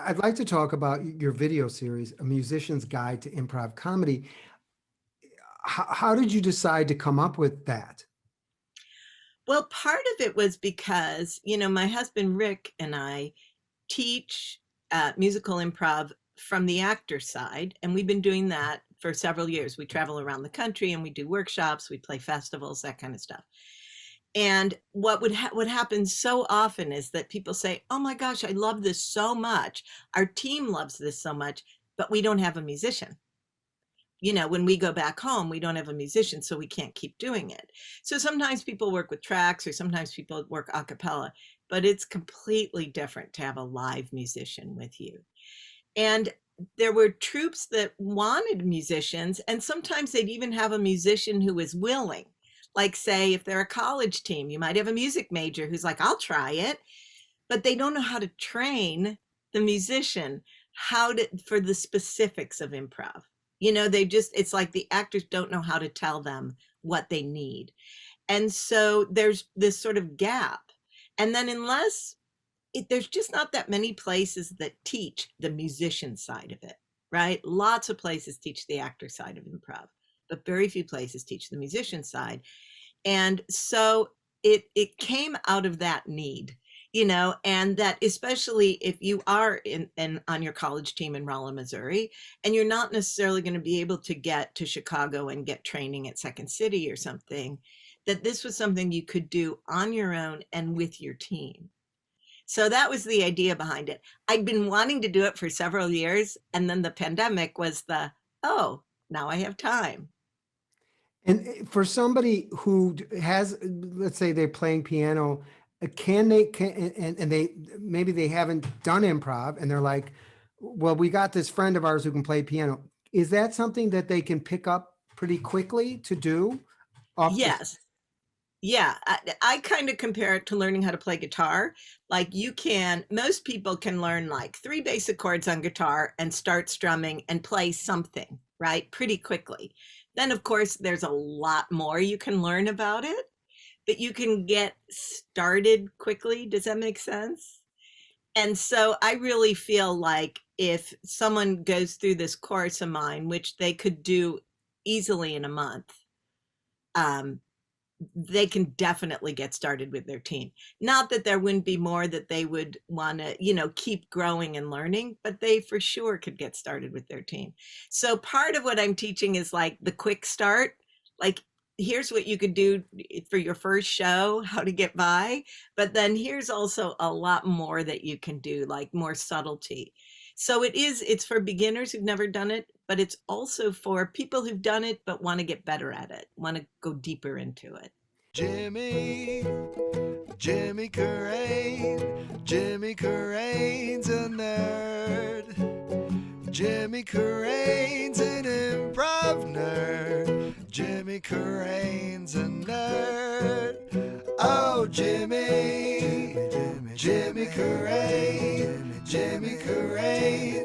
I'd like to talk about your video series, A Musician's Guide to Improv Comedy. How did you decide to come up with that? Well, part of it was because, my husband Rick and I teach musical improv from the actor side, and we've been doing that for several years. We travel around the country and we do workshops, we play festivals, that kind of stuff. And what happens so often is that people say, "Oh my gosh, I love this so much. Our team loves this so much, but we don't have a musician." When we go back home, we don't have a musician, so we can't keep doing it. So sometimes people work with tracks or sometimes people work a cappella, but it's completely different to have a live musician with you. And there were troops that wanted musicians, and sometimes they'd even have a musician who is willing. Like, say, if they're a college team, you might have a music major who's like, "I'll try it," but they don't know how to train the musician for the specifics of improv. It's like the actors don't know how to tell them what they need. And so there's this sort of gap. And then there's just not that many places that teach the musician side of it, right? Lots of places teach the actor side of improv, but very few places teach the musician side. And so it came out of that need, and that especially if you are on your college team in Rolla, Missouri, and you're not necessarily going to be able to get to Chicago and get training at Second City or something, that this was something you could do on your own and with your team. So that was the idea behind it. I'd been wanting to do it for several years, and then the pandemic was oh, now I have time. And for somebody who has, let's say they're playing piano, and they maybe they haven't done improv and they're like, well, we got this friend of ours who can play piano. Is that something that they can pick up pretty quickly to do off the? Yes. Yeah, I kind of compare it to learning how to play guitar. Like most people can learn like 3 basic chords on guitar and start strumming and play something, right? Pretty quickly. Then, of course, there's a lot more you can learn about it, but you can get started quickly. Does that make sense? And so I really feel like if someone goes through this course of mine, which they could do easily in a month, they can definitely get started with their team. Not that there wouldn't be more that they would want to, keep growing and learning, but they for sure could get started with their team. So part of what I'm teaching is like the quick start, like here's what you could do for your first show, how to get by. But then here's also a lot more that you can do, like more subtlety. So it's for beginners who've never done it, but it's also for people who've done it but want to get better at it, want to go deeper into it. Jimmy Carrane, Jimmy Carrane's a nerd. Jimmy Carrane's an improv nerd. Jimmy Carrane's a nerd. Oh, Jimmy Carrane, Jimmy Carrane.